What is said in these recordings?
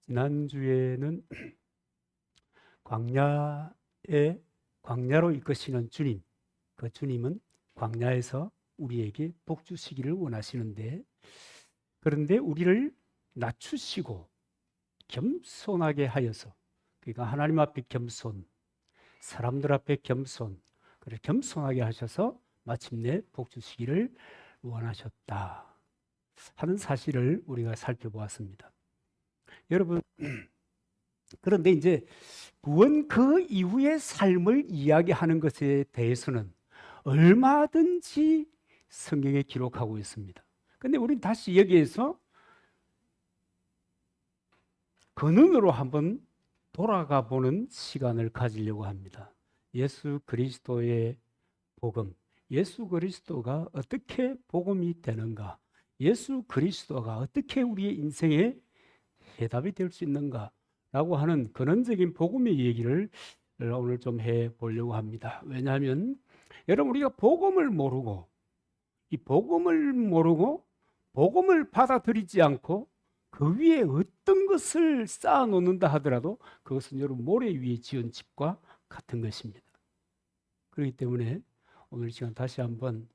지난주에는 광야로 이끄시는 주님, 그 주님은 광야에서 우리에게 복 주시기를 원하시는데, 그런데 우리를 낮추시고 겸손하게 하여서, 그러니까 하나님 앞에 겸손, 사람들 앞에 겸손, 그래 겸손하게 하셔서 마침내 복 주시기를 원하셨다 하는 사실을 우리가 살펴보았습니다. 여러분, 그런데 이제 구원 그 이후의 삶을 이야기하는 것에 대해서는 얼마든지 성경에 기록하고 있습니다. 그런데 우리는 다시 여기에서 근원으로 한번 돌아가 보는 시간을 가지려고 합니다. 예수 그리스도의 복음, 예수 그리스도가 어떻게 복음이 되는가, 예수 그리스도가 어떻게 우리의 인생에 해답이 될 수 있는가라고 하는 근원적인 복음의 얘기를 오늘 좀 해보려고 합니다. 왜냐하면 여러분, 우리가 복음을 모르고 복음을 받아들이지 않고 그 위에 어떤 것을 쌓아놓는다 하더라도 그것은 여러분 모래 위에 지은 집과 같은 것입니다. 그렇기 때문에 오늘 시간 다시 한번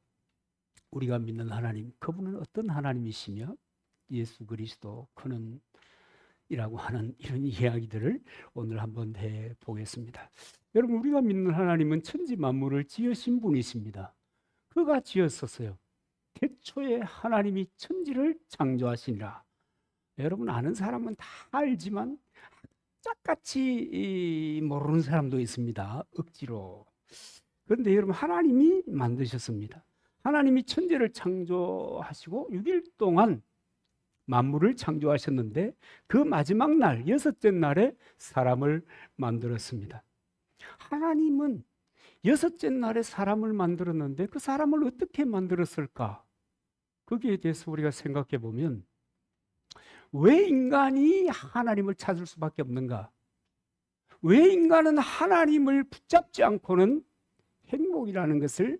우리가 믿는 하나님, 그분은 어떤 하나님이시며 예수 그리스도 그는 이라고 하는 이런 이야기들을 오늘 한번 해보겠습니다. 여러분, 우리가 믿는 하나님은 천지 만물을 지으신 분이십니다. 그가 지었었어요. 태초에 하나님이 천지를 창조하시니라. 여러분, 아는 사람은 다 알지만 짝같이 모르는 사람도 있습니다. 억지로. 그런데 여러분, 하나님이 만드셨습니다. 하나님이 천지를 창조하시고 6일 동안 만물을 창조하셨는데 그 마지막 날, 여섯째 날에 사람을 만들었습니다. 하나님은 여섯째 날에 사람을 만들었는데 그 사람을 어떻게 만들었을까? 거기에 대해서 우리가 생각해 보면 왜 인간이 하나님을 찾을 수밖에 없는가? 왜 인간은 하나님을 붙잡지 않고는 행복이라는 것을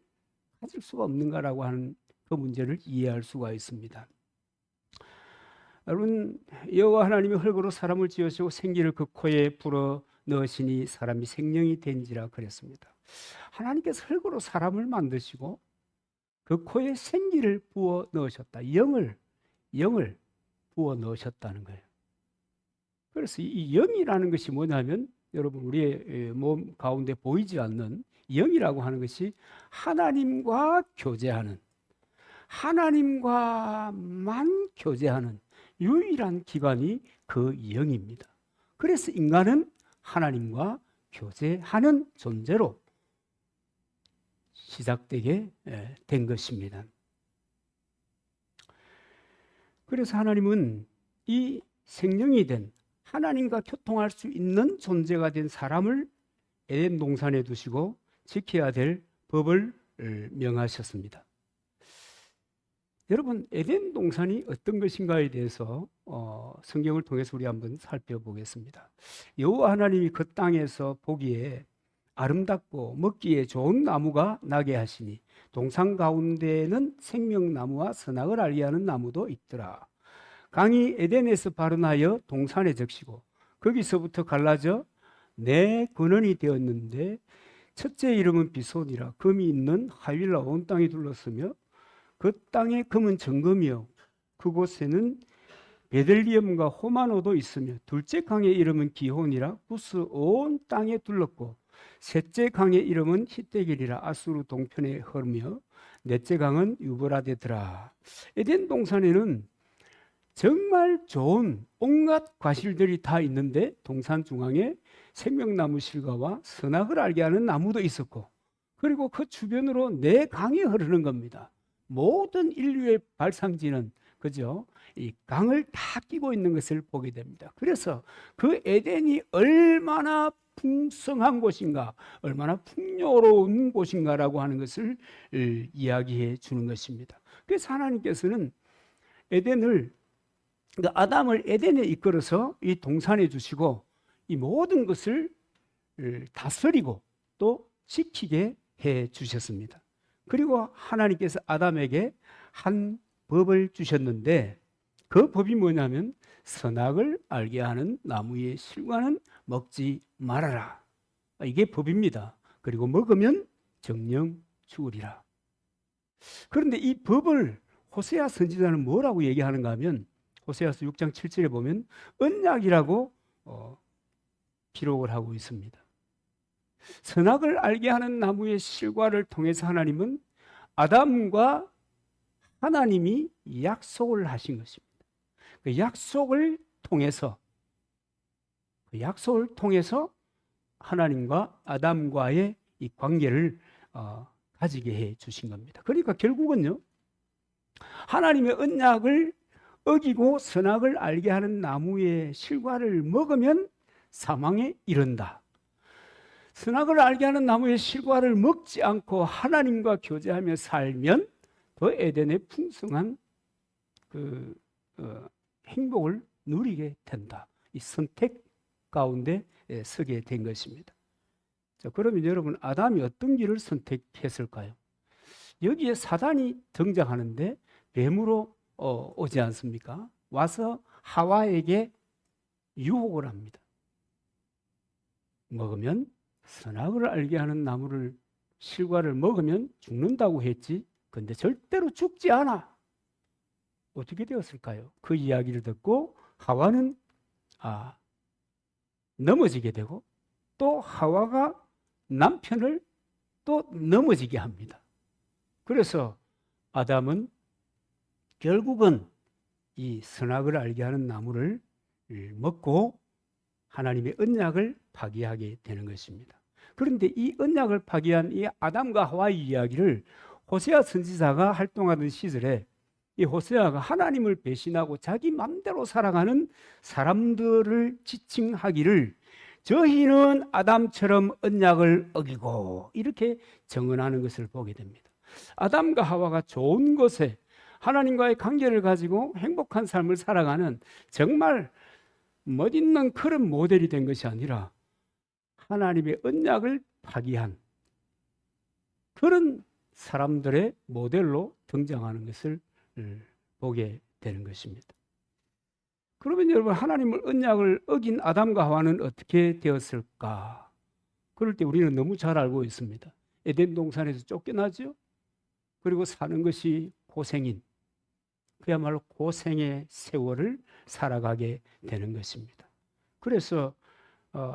가질 수가 없는가라고 하는 그 문제를 이해할 수가 있습니다. 여러분, 여호와 하나님이 흙으로 사람을 지으시고 생기를 그 코에 불어 넣으시니 사람이 생명이 된지라 그랬습니다. 하나님께서 흙으로 사람을 만드시고 그 코에 생기를 부어 넣으셨다. 영을 부어 넣으셨다는 거예요. 그래서 이 영이라는 것이 뭐냐면 여러분, 우리의 몸 가운데 보이지 않는 영이라고 하는 것이 하나님과 교제하는, 하나님과만 교제하는 유일한 기관이 그 영입니다. 그래서 인간은 하나님과 교제하는 존재로 시작되게 된 것입니다. 그래서 하나님은 이 생명이 된 하나님과 교통할 수 있는 존재가 된 사람을 에덴 동산에 두시고 지켜야 될 법을 명하셨습니다. 여러분, 에덴 동산이 어떤 것인가에 대해서 성경을 통해서 우리 한번 살펴보겠습니다. 여호와 하나님이 그 땅에서 보기에 아름답고 먹기에 좋은 나무가 나게 하시니 동산 가운데에는 생명나무와 선악을 알게 하는 나무도 있더라. 강이 에덴에서 발원하여 동산에 적시고 거기서부터 갈라져 네 근원이 되었는데 첫째 이름은 비손이라 금이 있는 하윌라 온 땅이 둘렀으며 그 땅의 금은 정금이요 그곳에는 베들리엄과 호마노도 있으며 둘째 강의 이름은 기혼이라 구스 온 땅에 둘렀고 셋째 강의 이름은 히데길이라 아수르 동편에 흐르며 넷째 강은 유브라데더라. 에덴 동산에는 정말 좋은 온갖 과실들이 다 있는데 동산 중앙에 생명나무 실과와 선악을 알게 하는 나무도 있었고 그리고 그 주변으로 네 강이 흐르는 겁니다. 모든 인류의 발상지는 그죠? 이 강을 다 끼고 있는 것을 보게 됩니다. 그래서 그 에덴이 얼마나 풍성한 곳인가, 얼마나 풍요로운 곳인가라고 하는 것을 이야기해 주는 것입니다. 그래서 하나님께서는 아담을 에덴에 이끌어서 이 동산에 주시고 이 모든 것을 다스리고 또 지키게 해 주셨습니다. 그리고 하나님께서 아담에게 한 법을 주셨는데 그 법이 뭐냐면 선악을 알게 하는 나무의 실과는 먹지 말아라. 이게 법입니다. 그리고 먹으면 정령 죽으리라. 그런데 이 법을 호세아 선지자는 뭐라고 얘기하는가 하면 호세아서 6장 7절에 보면 언약이라고 기록을 하고 있습니다. 선악을 알게 하는 나무의 실과를 통해서 하나님은 아담과 하나님이 약속을 하신 것입니다. 그 약속을 통해서 하나님과 아담과의 이 관계를 가지게 해 주신 겁니다. 그러니까 결국은요, 하나님의 언약을 어기고 선악을 알게 하는 나무의 실과를 먹으면 사망에 이른다. 선악을 알게 하는 나무의 실과를 먹지 않고 하나님과 교제하며 살면 그 에덴의 풍성한 행복을 누리게 된다. 이 선택 가운데 서게 된 것입니다. 자, 그러면 여러분, 아담이 어떤 길을 선택했을까요? 여기에 사단이 등장하는데 뱀으로 오지 않습니까? 와서 하와에게 유혹을 합니다. 먹으면 선악을 알게 하는 나무를 실과를 먹으면 죽는다고 했지. 근데 절대로 죽지 않아. 어떻게 되었을까요? 그 이야기를 듣고 하와는 넘어지게 되고 또 하와가 남편을 또 넘어지게 합니다. 그래서 아담은 결국은 이 선악을 알게 하는 나무를 먹고 하나님의 언약을 파기하게 되는 것입니다. 그런데 이 언약을 파기한 이 아담과 하와의 이야기를 호세아 선지자가 활동하던 시절에 이 호세아가 하나님을 배신하고 자기 맘대로 살아가는 사람들을 지칭하기를 저희는 아담처럼 언약을 어기고 이렇게 정언하는 것을 보게 됩니다. 아담과 하와가 좋은 곳에 하나님과의 관계를 가지고 행복한 삶을 살아가는 정말 멋있는 그런 모델이 된 것이 아니라 하나님의 언약을 파기한 그런 사람들의 모델로 등장하는 것을 보게 되는 것입니다. 그러면 여러분, 하나님을 언약을 어긴 아담과 하와는 어떻게 되었을까? 그럴 때 우리는 너무 잘 알고 있습니다. 에덴 동산에서 쫓겨나죠. 그리고 사는 것이 고생인, 그야말로 고생의 세월을 살아가게 되는 것입니다. 그래서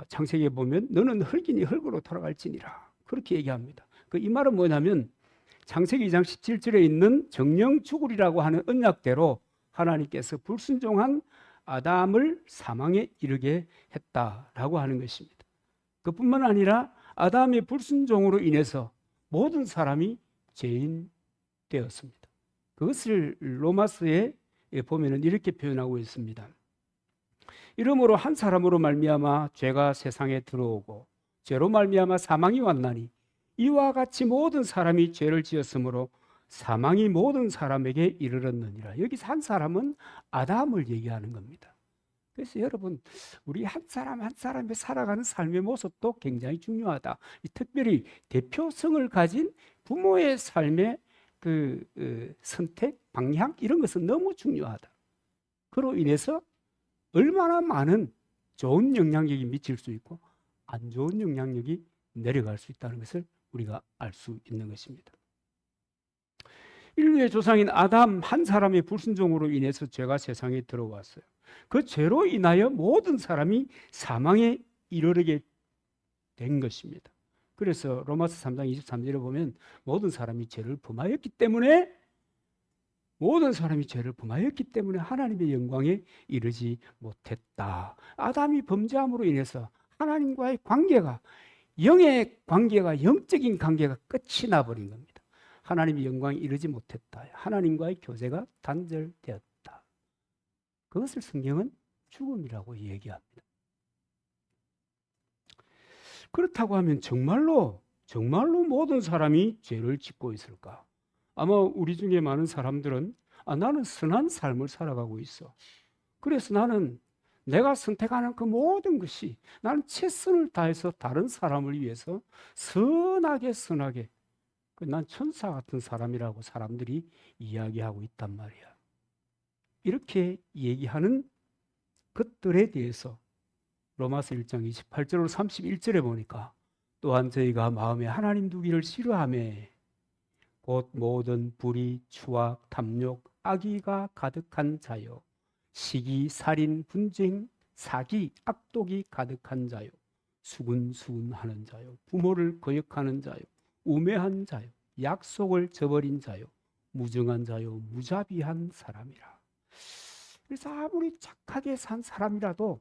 창세기에 보면 너는 흙이니 흙으로 돌아갈지니라 그렇게 얘기합니다. 이 말은 뭐냐면 창세기 2장 17절에 있는 정령 죽으리라고 하는 언약대로 하나님께서 불순종한 아담을 사망에 이르게 했다라고 하는 것입니다. 그뿐만 아니라 아담의 불순종으로 인해서 모든 사람이 죄인 되었습니다. 그것을 로마서에 보면은 이렇게 표현하고 있습니다. 이러므로 한 사람으로 말미암아 죄가 세상에 들어오고 죄로 말미암아 사망이 왔나니 이와 같이 모든 사람이 죄를 지었으므로 사망이 모든 사람에게 이르렀느니라. 여기서 한 사람은 아담을 얘기하는 겁니다. 그래서 여러분, 우리 한 사람 한 사람이 살아가는 삶의 모습도 굉장히 중요하다. 특별히 대표성을 가진 부모의 삶의 선택, 방향 이런 것은 너무 중요하다. 그로 인해서 얼마나 많은 좋은 영향력이 미칠 수 있고 안 좋은 영향력이 내려갈 수 있다는 것을 우리가 알 수 있는 것입니다. 인류의 조상인 아담 한 사람의 불순종으로 인해서 죄가 세상에 들어왔어요. 그 죄로 인하여 모든 사람이 사망에 이르게 된 것입니다. 그래서 로마서 3장 23절에 보면 모든 사람이 죄를 범하였기 때문에 하나님의 영광에 이르지 못했다. 아담이 범죄함으로 인해서 하나님과의 관계가 영의 관계가 영적인 관계가 끝이 나버린 겁니다. 하나님의 영광에 이르지 못했다. 하나님과의 교제가 단절되었다. 그것을 성경은 죽음이라고 얘기합니다. 그렇다고 하면 정말로 모든 사람이 죄를 짓고 있을까? 아마 우리 중에 많은 사람들은 나는 선한 삶을 살아가고 있어. 그래서 나는 내가 선택하는 그 모든 것이 나는 최선을 다해서 다른 사람을 위해서 선하게 난 천사 같은 사람이라고 사람들이 이야기하고 있단 말이야. 이렇게 얘기하는 것들에 대해서 로마서 1장 28절로 31절에 보니까 또한 저희가 마음에 하나님 두기를 싫어하며 곧 모든 불의, 추악, 탐욕, 악의가 가득한 자요 시기, 살인, 분쟁, 사기, 악독이 가득한 자요 수군수군하는 자요 부모를 거역하는 자요 우매한 자요 약속을 저버린 자요 무정한 자요 무자비한 사람이라. 그래서 아무리 착하게 산 사람이라도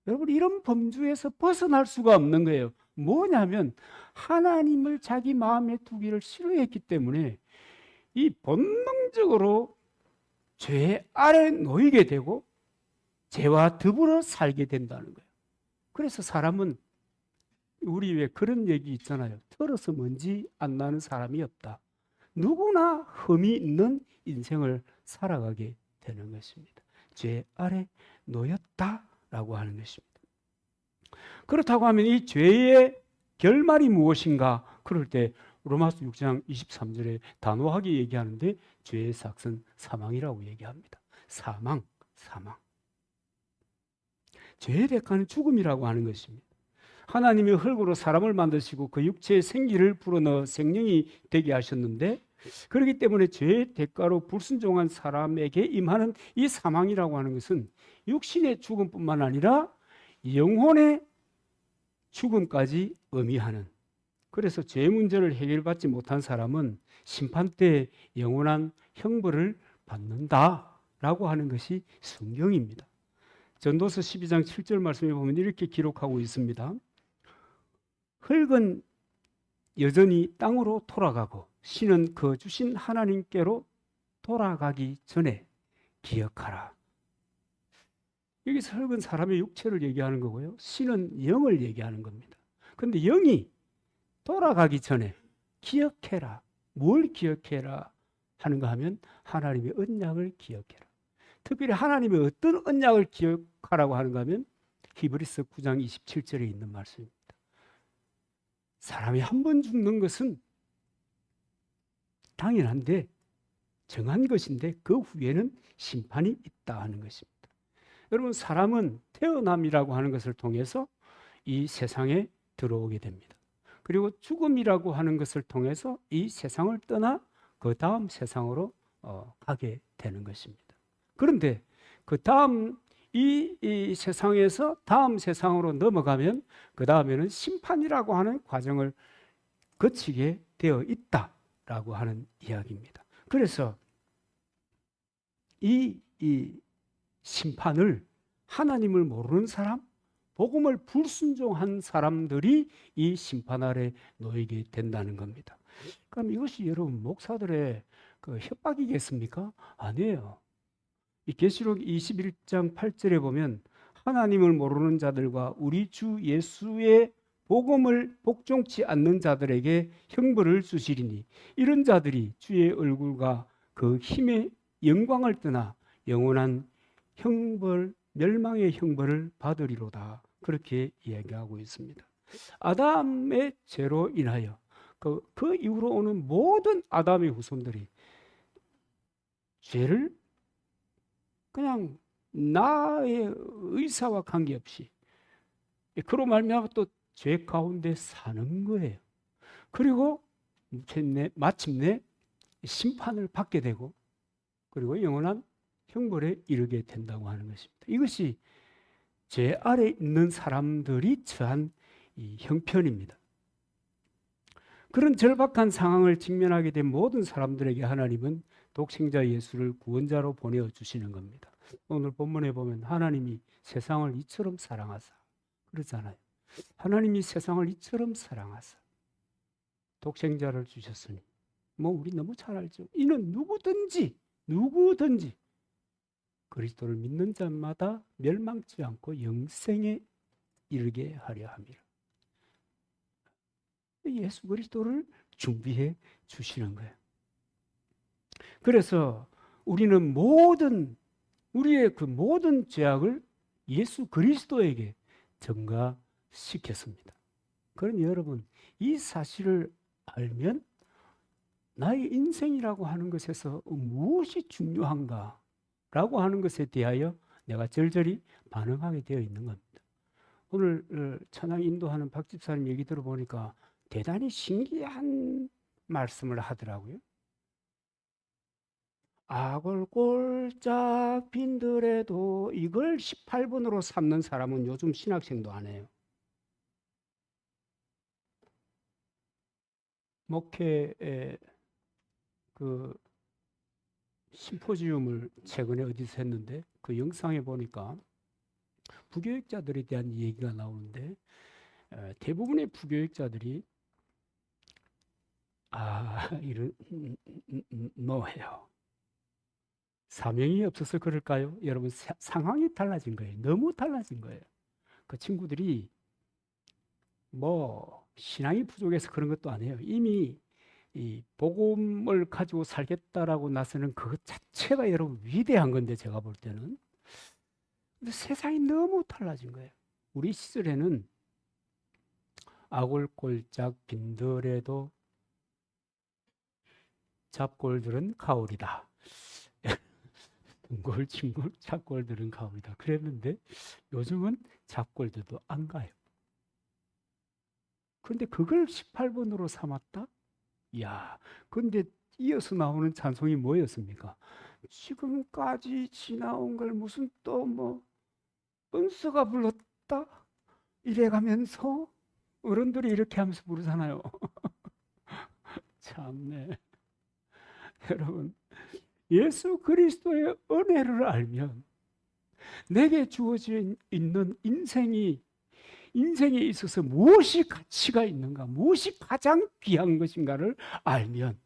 여러분 이런 범주에서 벗어날 수가 없는 거예요. 뭐냐면 하나님을 자기 마음에 두기를 싫어했기 때문에 이 본능적으로 죄 아래 놓이게 되고 죄와 더불어 살게 된다는 거예요. 그래서 사람은 우리 왜 그런 얘기 있잖아요. 털어서 먼지 안 나는 사람이 없다. 누구나 흠이 있는 인생을 살아가게 되는 것입니다. 죄 아래 놓였다라고 하는 것입니다. 그렇다고 하면 이 죄의 결말이 무엇인가? 그럴 때 로마서 6장 23절에 단호하게 얘기하는데 죄의 삭은 사망이라고 얘기합니다. 사망. 죄의 대가는 죽음이라고 하는 것입니다. 하나님이 흙으로 사람을 만드시고 그 육체에 생기를 불어넣어 생명이 되게 하셨는데 그렇기 때문에 죄의 대가로 불순종한 사람에게 임하는 이 사망이라고 하는 것은 육신의 죽음뿐만 아니라 영혼의 죽음까지 의미하는, 그래서 죄 문제를 해결받지 못한 사람은 심판 때 영원한 형벌을 받는다라고 하는 것이 성경입니다. 전도서 12장 7절 말씀에 보면 이렇게 기록하고 있습니다. 흙은 여전히 땅으로 돌아가고 신은 그 주신 하나님께로 돌아가기 전에 기억하라. 여기서 흙은 사람의 육체를 얘기하는 거고요. 신은 영을 얘기하는 겁니다. 그런데 영이 돌아가기 전에 기억해라. 뭘 기억해라 하는가 하면 하나님의 언약을 기억해라. 특별히 하나님의 어떤 언약을 기억하라고 하는가 하면 히브리서 9장 27절에 있는 말씀입니다. 사람이 한 번 죽는 것은 당연한데 정한 것인데 그 후에는 심판이 있다 하는 것입니다. 여러분 사람은 태어남이라고 하는 것을 통해서 이 세상에 들어오게 됩니다. 그리고 죽음이라고 하는 것을 통해서 이 세상을 떠나 그 다음 세상으로 가게 되는 것입니다. 그런데 그 다음 이 세상에서 다음 세상으로 넘어가면 그 다음에는 심판이라고 하는 과정을 거치게 되어 있다라고 하는 이야기입니다. 그래서 이 심판을 하나님을 모르는 사람, 복음을 불순종한 사람들이 이 심판 아래 놓이게 된다는 겁니다. 그럼 이것이 여러분 목사들의 그 협박이겠습니까? 아니에요. 이 계시록 21장 8절에 보면 하나님을 모르는 자들과 우리 주 예수의 복음을 복종치 않는 자들에게 형벌을 주시리니 이런 자들이 주의 얼굴과 그 힘의 영광을 떠나 영원한 형벌, 멸망의 형벌을 받으리로다. 그렇게 이야기하고 있습니다. 아담의 죄로 인하여 그 이후로 오는 모든 아담의 후손들이 죄를 그냥 나의 의사와 관계없이 그로 말미암아 또 죄 가운데 사는 거예요. 그리고 마침내 심판을 받게 되고 그리고 영원한 형벌에 이르게 된다고 하는 것입니다. 이것이 죄 아래 있는 사람들이 처한 이 형편입니다. 그런 절박한 상황을 직면하게 된 모든 사람들에게 하나님은 독생자 예수를 구원자로 보내주시는 겁니다. 오늘 본문에 보면 하나님이 세상을 이처럼 사랑하사 그러잖아요. 하나님이 세상을 이처럼 사랑하사 독생자를 주셨으니 우리 너무 잘 알죠. 이는 누구든지 그리스도를 믿는 자마다 멸망치 않고 영생에 이르게 하려 함이라. 예수 그리스도를 준비해 주시는 거예요. 그래서 우리는 우리의 그 모든 죄악을 예수 그리스도에게 전가시켰습니다. 그러니 여러분 이 사실을 알면 나의 인생이라고 하는 것에서 무엇이 중요한가 라고 하는 것에 대하여 내가 절절히 반응하게 되어 있는 겁니다. 오늘 찬양 인도하는 박 집사님 얘기 들어보니까 대단히 신기한 말씀을 하더라고요. 악을 꼴짝 빈들에도 이걸 18번으로 삼는 사람은 요즘 신학생도 안 해요. 목회에 그 심포지움을 최근에 어디서 했는데 그 영상에 보니까 부교육자들에 대한 얘기가 나오는데 대부분의 부교육자들이 이런 노해요. 사명이 없어서 그럴까요? 여러분 상황이 달라진 거예요. 너무 달라진 거예요. 그 친구들이 뭐 신앙이 부족해서 그런 것도 아니에요. 이미 이 복음을 가지고 살겠다라고 나서는 그 자체가 여러분 위대한 건데 제가 볼 때는. 근데 세상이 너무 달라진 거예요. 우리 시절에는 아골골짝 빈들에도 잡골들은 가오리다. 등골징골 잡골들은 가오리다. 그랬는데 요즘은 잡골들도 안 가요. 그런데 그걸 18번으로 삼았다? 이야, 근데 이어서 나오는 찬송이 뭐였습니까? 지금까지 지나온 걸 무슨 또 뭐 은수가 불렀다? 이래가면서 어른들이 이렇게 하면서 부르잖아요. 참네. 여러분, 예수 그리스도의 은혜를 알면 내게 주어져 있는 인생에 있어서 무엇이 가치가 있는가, 무엇이 가장 귀한 것인가를 알면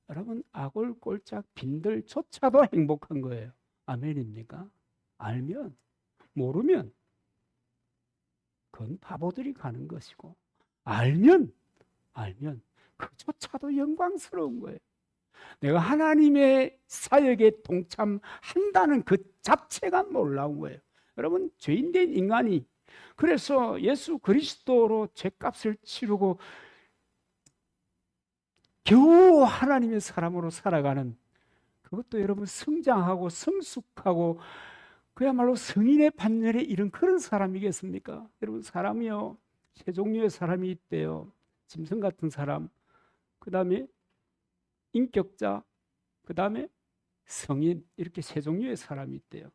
여러분 악을 꼴짝 빈들조차도 행복한 거예요. 아멘입니까? 알면, 모르면 그건 바보들이 가는 것이고 알면 그조차도 영광스러운 거예요. 내가 하나님의 사역에 동참한다는 그 자체가 놀라운 거예요. 여러분 죄인된 인간이 그래서 예수 그리스도로 죄값을 치르고 겨우 하나님의 사람으로 살아가는 그것도 여러분 성장하고 성숙하고 그야말로 성인의 반열에 이른 그런 사람이겠습니까? 여러분 사람이요 세 종류의 사람이 있대요. 짐승 같은 사람, 그 다음에 인격자, 그 다음에 성인, 이렇게 세 종류의 사람이 있대요.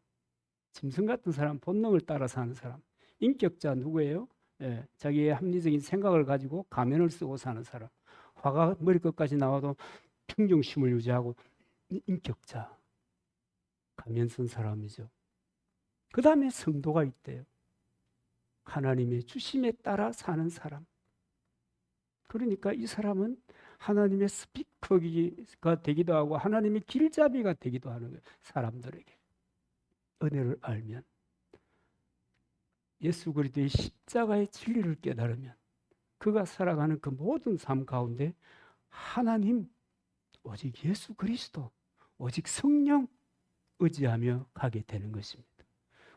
짐승 같은 사람, 본능을 따라 사는 사람. 인격자 누구예요? 자기의 합리적인 생각을 가지고 가면을 쓰고 사는 사람. 화가 머리끝까지 나와도 평정심을 유지하고 인격자, 가면 쓴 사람이죠. 그 다음에 성도가 있대요. 하나님의 주심에 따라 사는 사람. 그러니까 이 사람은 하나님의 스피커가 되기도 하고 하나님의 길잡이가 되기도 하는 거예요. 사람들에게. 은혜를 알면, 예수 그리스도의 십자가의 진리를 깨달으면 그가 살아가는 그 모든 삶 가운데 하나님, 오직 예수 그리스도, 오직 성령 의지하며 가게 되는 것입니다.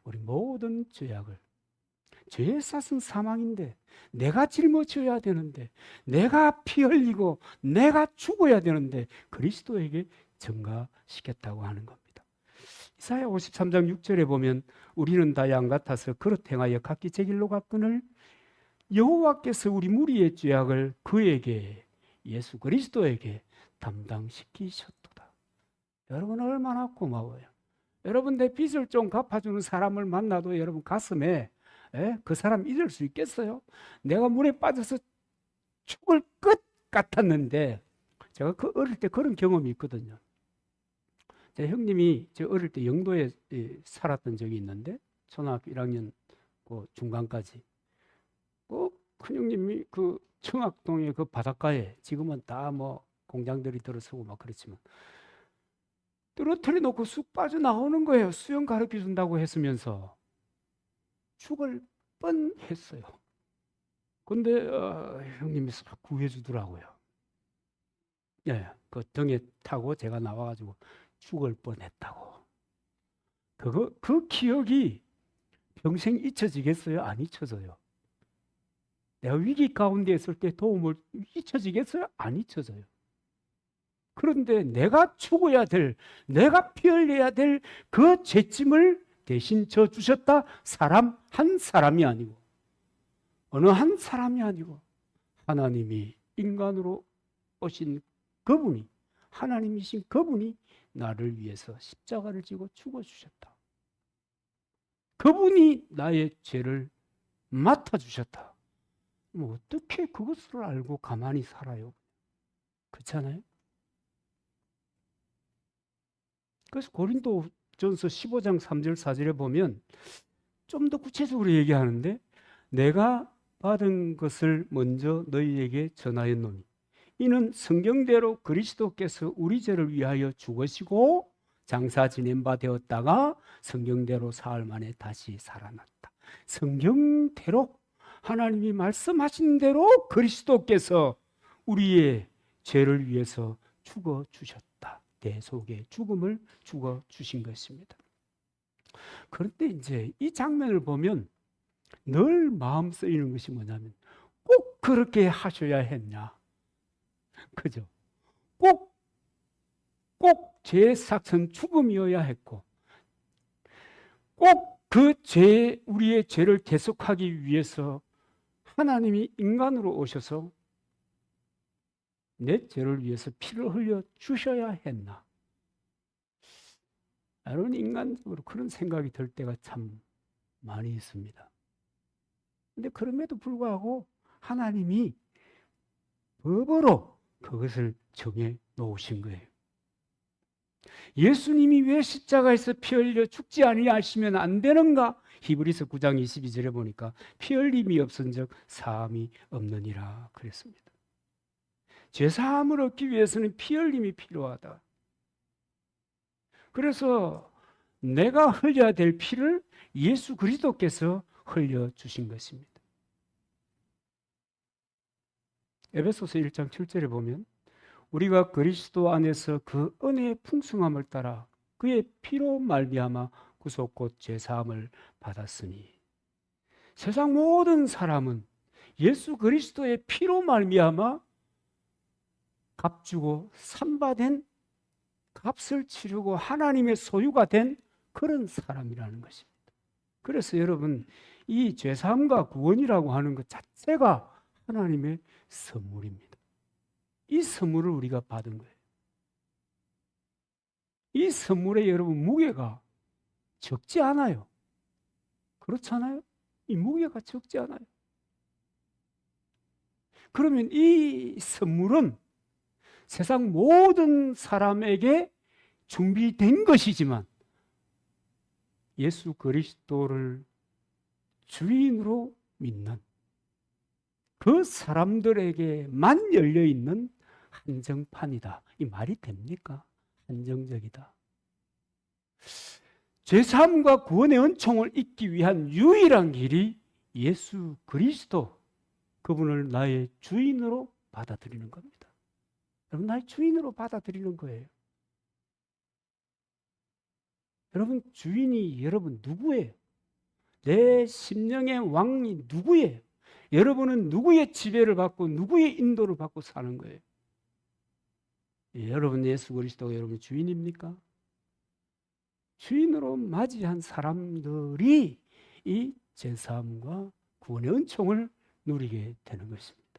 우리 모든 죄악을, 죄의 쌌은 사망인데 내가 짊어져야 되는데 내가 피 흘리고 내가 죽어야 되는데 그리스도에게 전가시켰다고 하는 겁니다. 이사야 53장 6절에 보면 우리는 다 양 같아서 그릇 행하여 각기 제 길로 갔거늘 여호와께서 우리 무리의 죄악을 그에게, 예수 그리스도에게 담당시키셨도다. 여러분 얼마나 고마워요. 여러분 내 빚을 좀 갚아주는 사람을 만나도 여러분 가슴에 그 사람 잊을 수 있겠어요? 내가 물에 빠져서 죽을 것 같았는데 제가 그 어릴 때 그런 경험이 있거든요. 제 형님이 저 어릴 때 영도에 살았던 적이 있는데 초등학교 1학년 그 중간까지 큰 형님이 그 청학동의 그 바닷가에 지금은 다 뭐 공장들이 들어서고 막 그렇지만 떨어뜨려 놓고 쑥 빠져나오는 거예요. 수영 가르쳐 준다고 했으면서 죽을 뻔했어요. 근데 형님이 싹 구해주더라고요. 그 등에 타고 제가 나와가지고 죽을 뻔했다고. 그 기억이 평생 잊혀지겠어요? 안 잊혀져요. 내가 위기 가운데 있을 때 도움을 잊혀지겠어요? 안 잊혀져요. 그런데 내가 죽어야 될, 내가 피 흘려야 될 그 죄짐을 대신 져 주셨다. 사람 한 사람이 아니고, 어느 한 사람이 아니고, 하나님이 인간으로 오신 그분이, 하나님이신 그분이 나를 위해서 십자가를 지고 죽어주셨다. 그분이 나의 죄를 맡아주셨다. 뭐 어떻게 그것을 알고 가만히 살아요? 그렇잖아요? 그래서 고린도전서 15장 3절 4절에 보면 좀 더 구체적으로 얘기하는데, 내가 받은 것을 먼저 너희에게 전하였노니 이는 성경대로 그리스도께서 우리 죄를 위하여 죽으시고 장사 지낸 바 되었다가 성경대로 사흘 만에 다시 살아났다. 성경대로 하나님이 말씀하신 대로 그리스도께서 우리의 죄를 위해서 죽어 주셨다. 대속의 죽음을 죽어 주신 것입니다. 그런데 이제 이 장면을 보면 늘 마음 쓰이는 것이 뭐냐면, 꼭 그렇게 하셔야 했냐? 그죠? 꼭 죄의 삭은 죽음이어야 했고, 꼭 우리의 죄를 대속하기 위해서 하나님이 인간으로 오셔서 내 죄를 위해서 피를 흘려 주셔야 했나? 여러분, 인간적으로 그런 생각이 들 때가 참 많이 있습니다. 근데 그럼에도 불구하고 하나님이 법으로 그것을 정해 놓으신 거예요. 예수님이 왜 십자가에서 피 흘려 죽지 아니하시면 안 되는가? 히브리서 9장 22절에 보니까 피 흘림이 없은즉 사함이 없느니라 그랬습니다. 죄 사함을 얻기 위해서는 피 흘림이 필요하다. 그래서 내가 흘려야 될 피를 예수 그리스도께서 흘려 주신 것입니다. 에베소서 1장 7절에 보면 우리가 그리스도 안에서 그 은혜의 풍성함을 따라 그의 피로 말미암아 구속 곧 죄사함을 받았으니, 세상 모든 사람은 예수 그리스도의 피로 말미암아 값주고 산바된, 값을 치르고 하나님의 소유가 된 그런 사람이라는 것입니다. 그래서 여러분, 이 죄사함과 구원이라고 하는 것 자체가 하나님의 선물입니다. 이 선물을 우리가 받은 거예요. 이 선물에 여러분 무게가 적지 않아요. 그렇잖아요? 이 무게가 적지 않아요. 그러면 이 선물은 세상 모든 사람에게 준비된 것이지만 예수 그리스도를 주인으로 믿는 그 사람들에게만 열려있는 한정판이다. 이 말이 됩니까? 한정적이다. 죄사함과 구원의 은총을 잊기 위한 유일한 길이 예수 그리스도, 그분을 나의 주인으로 받아들이는 겁니다. 여러분, 나의 주인으로 받아들이는 거예요. 여러분, 주인이 여러분 누구예요? 내 심령의 왕이 누구예요? 여러분은 누구의 지배를 받고 누구의 인도를 받고 사는 거예요? 여러분, 예수 그리스도가 여러분의 주인입니까? 주인으로 맞이한 사람들이 이 제사함과 구원의 은총을 누리게 되는 것입니다.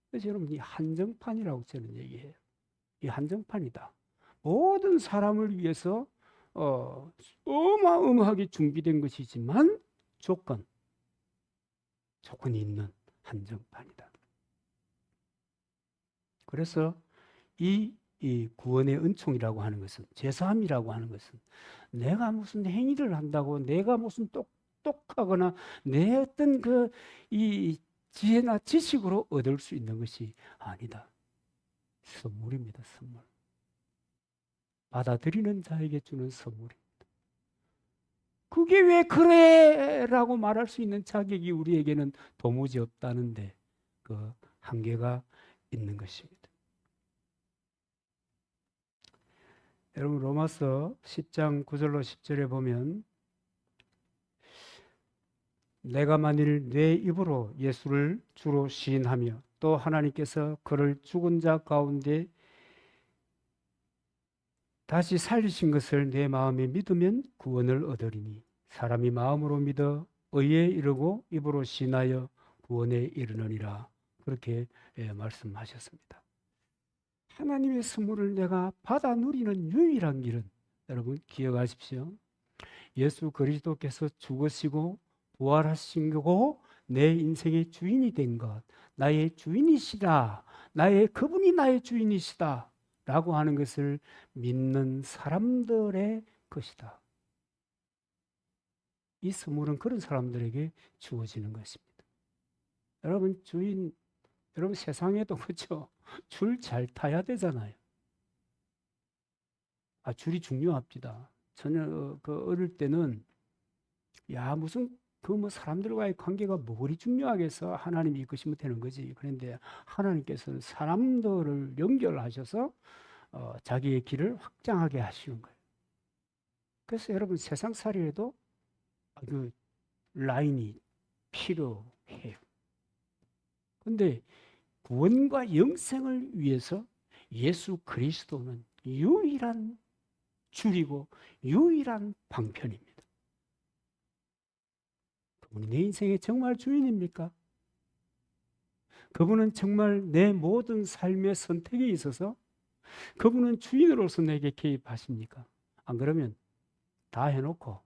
그래서 여러분, 이 한정판이라고 저는 얘기해요. 이 한정판이다. 모든 사람을 위해서 어마어마하게 준비된 것이지만 조건이 있는 한정판이다. 그래서 이 구원의 은총이라고 하는 것은, 제사함이라고 하는 것은 내가 무슨 행위를 한다고 내가 무슨 똑똑하거나 내 어떤 이 지혜나 지식으로 얻을 수 있는 것이 아니다. 선물입니다. 선물. 받아들이는 자에게 주는 선물입니다. 그게 왜 그래? 라고 말할 수 있는 자격이 우리에게는 도무지 없다는데 그 한계가 있는 것입니다. 여러분, 로마서 10장 9절로 10절에 보면 내가 만일 내 입으로 예수를 주로 시인하며 또 하나님께서 그를 죽은 자 가운데 다시 살리신 것을 내 마음에 믿으면 구원을 얻으리니 사람이 마음으로 믿어 의에 이르고 입으로 신하여 구원에 이르느니라. 그렇게 말씀하셨습니다. 하나님의 선물을 내가 받아 누리는 유일한 길은 여러분 기억하십시오. 예수 그리스도께서 죽으시고 부활하신 거고 내 인생의 주인이 된 것, 나의 주인이시다, 그분이 나의 주인이시다 라고 하는 것을 믿는 사람들의 것이다. 이 선물은 그런 사람들에게 주어지는 것입니다. 여러분 여러분 세상에도 그렇죠. 줄 잘 타야 되잖아요. 줄이 중요합니다. 저는 어릴 때는 무슨 뭐 사람들과의 관계가 뭐 그리 중요하겠어. 하나님이 이끄시면 되는 거지. 그런데 하나님께서는 사람들을 연결하셔서 자기의 길을 확장하게 하시는 거예요. 그래서 여러분 세상살이에도 그 라인이 필요해요. 그런데 구원과 영생을 위해서 예수 그리스도는 유일한 줄이고 유일한 방편입니다. 그분이 내 인생의 정말 주인입니까? 그분은 정말 내 모든 삶의 선택에 있어서 그분은 주인으로서 내게 개입하십니까? 안 그러면 다 해놓고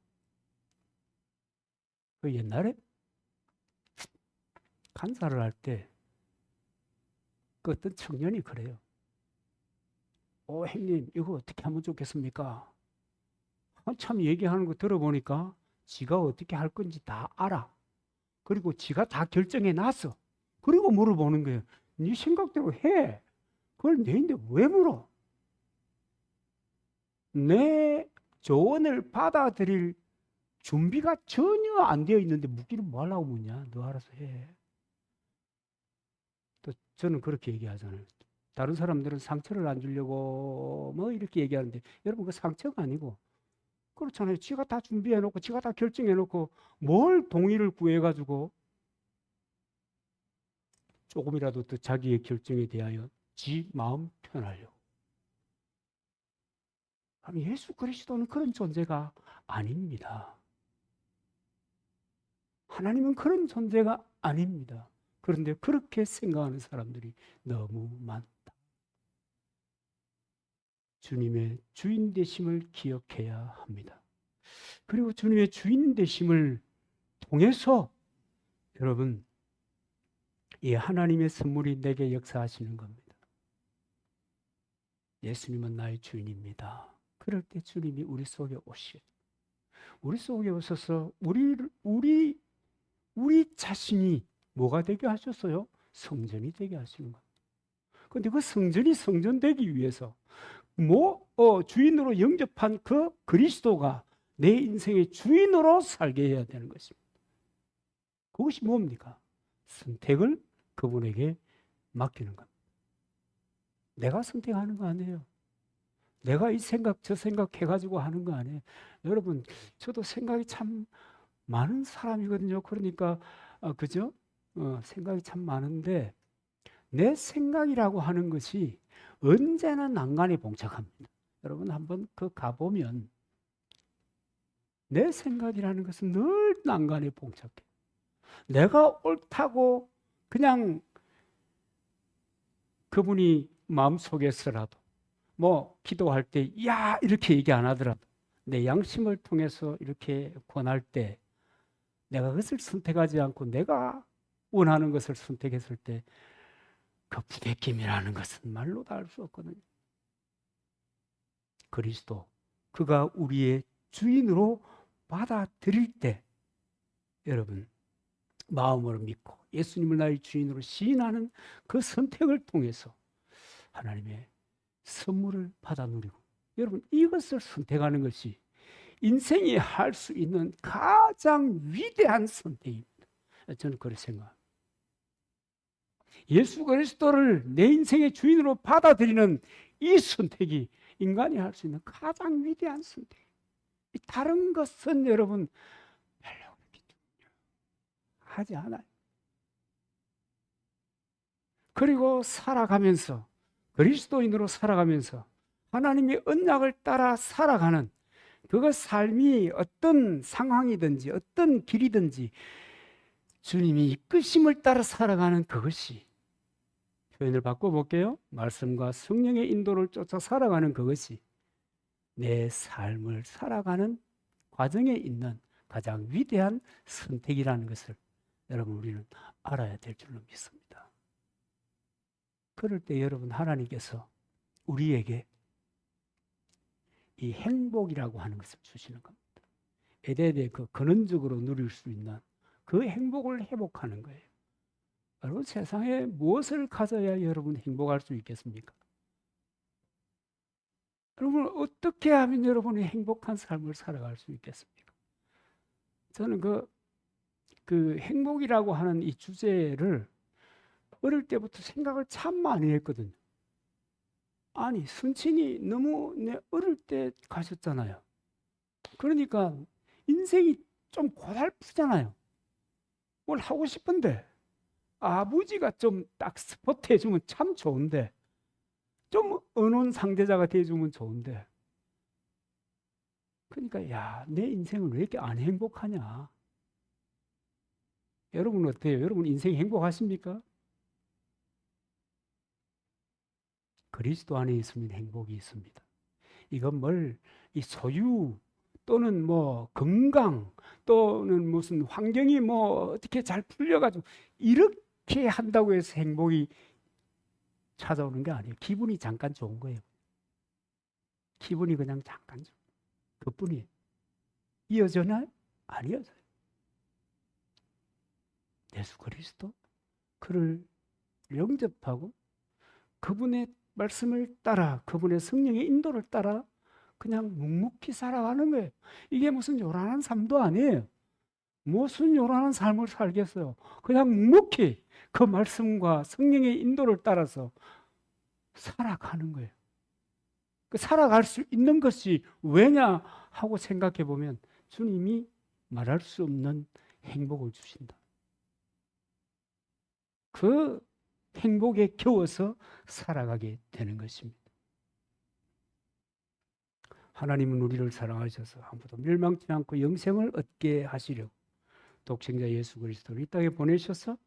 그 옛날에 간사를 할 때 그 어떤 청년이 그래요. 형님 이거 어떻게 하면 좋겠습니까? 한참 얘기하는 거 들어보니까 지가 어떻게 할 건지 다 알아. 그리고 지가 다 결정해 놨어. 그리고 물어보는 거예요. 네 생각대로 해. 그걸 내인데 왜 물어? 내 조언을 받아들일 준비가 전혀 안 되어 있는데 묻기를 뭐 하려고 묻냐? 너 알아서 해. 또 저는 그렇게 얘기하잖아요. 다른 사람들은 상처를 안 주려고 뭐 이렇게 얘기하는데 여러분 그 상처가 아니고 그렇잖아요. 지가 다 준비해놓고 지가 다 결정해놓고 뭘 동의를 구해가지고 조금이라도 더 자기의 결정에 대하여 지 마음 편하려고. 아니 예수 그리스도는 그런 존재가 아닙니다. 하나님은 그런 존재가 아닙니다. 그런데 그렇게 생각하는 사람들이 너무 많다. 주님의 주인 되심을 기억해야 합니다. 그리고 주님의 주인 되심을 통해서 여러분 이 하나님의 선물이 내게 역사하시는 겁니다. 예수님은 나의 주인입니다. 그럴 때 주님이 우리 속에 오셔요. 우리 속에 오셔서 우리 자신이 뭐가 되게 하셨어요? 성전이 되게 하시는 겁니다. 그런데 그 성전이 성전 되기 위해서 주인으로 영접한 그 그리스도가 내 인생의 주인으로 살게 해야 되는 것입니다. 그것이 뭡니까? 선택을 그분에게 맡기는 겁니다. 내가 선택하는 거 아니에요. 내가 이 생각 저 생각 해가지고 하는 거 아니에요. 여러분 저도 생각이 참 많은 사람이거든요. 그러니까 그죠? 생각이 참 많은데 내 생각이라고 하는 것이 언제나 난간에 봉착합니다. 여러분 한번 그 가보면 내 생각이라는 것은 늘 난간에 봉착해. 내가 옳다고 그냥 그분이 마음속에서라도 기도할 때 야 이렇게 얘기 안 하더라도 내 양심을 통해서 이렇게 권할 때 내가 그것을 선택하지 않고 내가 원하는 것을 선택했을 때 그 부대낌이라는 것은 말로도 알 수 없거든요. 그리스도 그가 우리의 주인으로 받아들일 때 여러분 마음으로 믿고 예수님을 나의 주인으로 시인하는 그 선택을 통해서 하나님의 선물을 받아 누리고 여러분 이것을 선택하는 것이 인생이 할 수 있는 가장 위대한 선택입니다. 저는 그렇게 생각합니다. 예수 그리스도를 내 인생의 주인으로 받아들이는 이 선택이 인간이 할 수 있는 가장 위대한 선택. 다른 것은 여러분 별로 하지 않아요. 그리고 살아가면서 그리스도인으로 살아가면서 하나님의 언약을 따라 살아가는 그거 삶이 어떤 상황이든지 어떤 길이든지 주님이 이끄심을 따라 살아가는 그것이, 표현을 바꿔볼게요. 말씀과 성령의 인도를 쫓아 살아가는 그것이 내 삶을 살아가는 과정에 있는 가장 위대한 선택이라는 것을 여러분 우리는 알아야 될 줄로 믿습니다. 그럴 때 여러분 하나님께서 우리에게 이 행복이라고 하는 것을 주시는 겁니다. 에덴의 그 근원적으로 누릴 수 있는 그 행복을 회복하는 거예요. 여러분 세상에 무엇을 가져야 여러분 행복할 수 있겠습니까? 여러분 어떻게 하면 여러분이 행복한 삶을 살아갈 수 있겠습니까? 저는 그 행복이라고 하는 이 주제를 어릴 때부터 생각을 참 많이 했거든요. 아니 순친이 너무 내 어릴 때 가셨잖아요. 그러니까 인생이 좀 고달프잖아요. 뭘 하고 싶은데 아버지가 좀 딱 스포트 해주면 참 좋은데, 좀 은혼 상대자가 돼주면 좋은데, 그러니까 야, 내 인생은 왜 이렇게 안 행복하냐? 여러분 어때요? 여러분 인생 행복하십니까? 그리스도 안에 있으면 행복이 있습니다. 이건 이 소유 또는 뭐 건강 또는 무슨 환경이 뭐 어떻게 잘 풀려가지고 이렇게 한다고 해서 행복이 찾아오는 게 아니에요. 기분이 잠깐 좋은 거예요. 기분이 그냥 잠깐 좋은 그뿐이에요. 이어져나요? 안 이어져요. 예수 그리스도 그를 영접하고 그분의 말씀을 따라 그분의 성령의 인도를 따라 그냥 묵묵히 살아가는 거예요. 이게 무슨 요란한 삶도 아니에요. 무슨 요란한 삶을 살겠어요. 그냥 묵묵히 그 말씀과 성령의 인도를 따라서 살아가는 거예요. 그 살아갈 수 있는 것이 왜냐 하고 생각해 보면 주님이 말할 수 없는 행복을 주신다. 그 행복에 겨워서 살아가게 되는 것입니다. 하나님은 우리를 사랑하셔서 아무도 멸망치 않고 영생을 얻게 하시려고 독생자 예수 그리스도를 이 땅에 보내셔서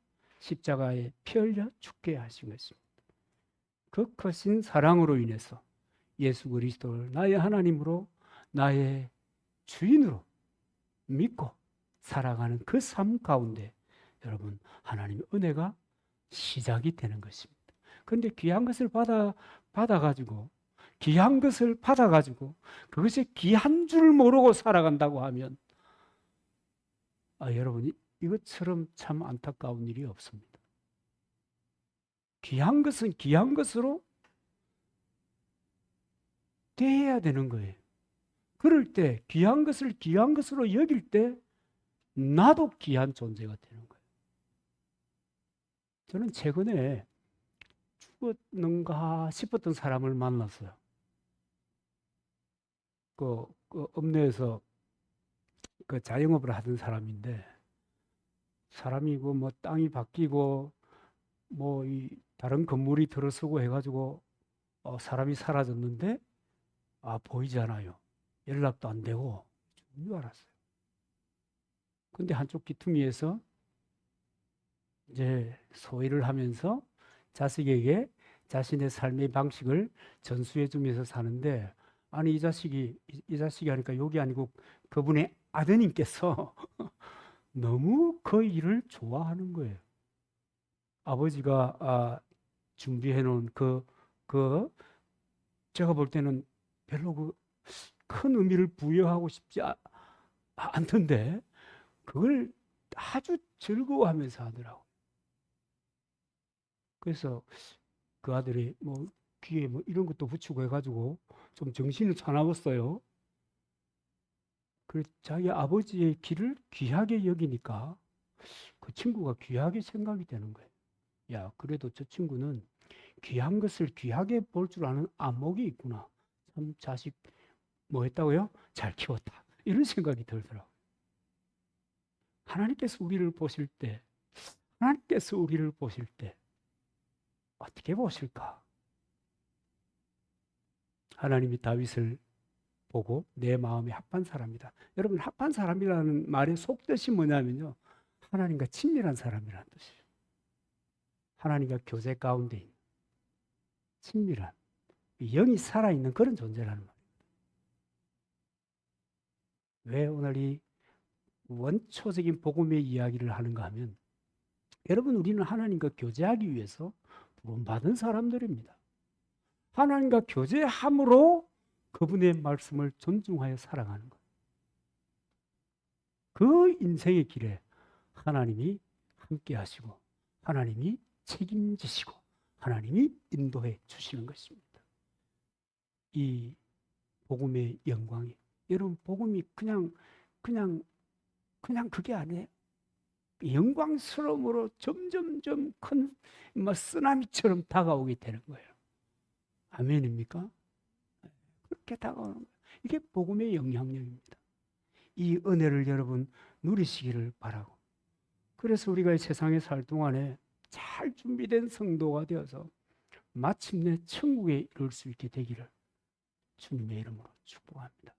십자가에 피 흘려 죽게 하신 것입니다. 그 크신 사랑으로 인해서 예수 그리스도를 나의 하나님으로 나의 주인으로 믿고 살아가는 그 삶 가운데 여러분 하나님의 은혜가 시작이 되는 것입니다. 그런데 귀한 것을 받아가지고 귀한 것을 받아가지고 그것이 귀한 줄 모르고 살아간다고 하면 여러분 이것처럼 참 안타까운 일이 없습니다. 귀한 것은 귀한 것으로 대해야 되는 거예요. 그럴 때 귀한 것을 귀한 것으로 여길 때 나도 귀한 존재가 되는 거예요. 저는 최근에 죽었는가 싶었던 사람을 만났어요. 그 읍내에서 그 자영업을 하던 사람인데 사람이 뭐 땅이 바뀌고 뭐 이 다른 건물이 들어서고 해가지고 사람이 사라졌는데 보이지 않아요. 연락도 안 되고 죽은 줄 알았어요. 근데 한쪽 귀퉁이에서 이제 소위를 하면서 자식에게 자신의 삶의 방식을 전수해 주면서 사는데 아니 이 자식이 하니까 욕이 아니고 그분의 아드님께서 너무 그 일을 좋아하는 거예요. 아버지가 준비해 놓은 그 제가 볼 때는 별로 큰 의미를 부여하고 싶지 않던데 그걸 아주 즐거워하면서 하더라고. 그래서 그 아들이 뭐 귀에 뭐 이런 것도 붙이고 해가지고 좀 정신을 사나웠어요. 그 자기 아버지의 길을 귀하게 여기니까 그 친구가 귀하게 생각이 되는 거예요. 야, 그래도 저 친구는 귀한 것을 귀하게 볼 줄 아는 안목이 있구나. 참 자식 뭐 했다고요? 잘 키웠다. 이런 생각이 들더라고요. 하나님께서 우리를 보실 때 어떻게 보실까? 하나님이 다윗을 보고 내 마음이 합한 사람이다. 여러분, 합한 사람이라는 말의 속뜻이 뭐냐면요, 하나님과 친밀한 사람이라는 뜻이에요. 하나님과 교제 가운데 있는 친밀한, 영이 살아있는 그런 존재라는 말이에요. 왜 오늘 이 원초적인 복음의 이야기를 하는가 하면, 여러분, 우리는 하나님과 교제하기 위해서 부름받은 사람들입니다. 하나님과 교제함으로 그분의 말씀을 존중하여 살아가는 것. 그 인생의 길에 하나님이 함께 하시고 하나님이 책임지시고 하나님이 인도해 주시는 것입니다. 이 복음의 영광이, 여러분, 복음이 그냥 그게 아니에요. 영광스러움으로 점점점 큰 쓰나미처럼 다가오게 되는 거예요. 아멘입니까? 그렇게 다가오는 거예요. 이게 복음의 영향력입니다. 이 은혜를 여러분 누리시기를 바라고, 그래서 우리가 이 세상에 살 동안에 잘 준비된 성도가 되어서 마침내 천국에 이룰 수 있게 되기를 주님의 이름으로 축복합니다.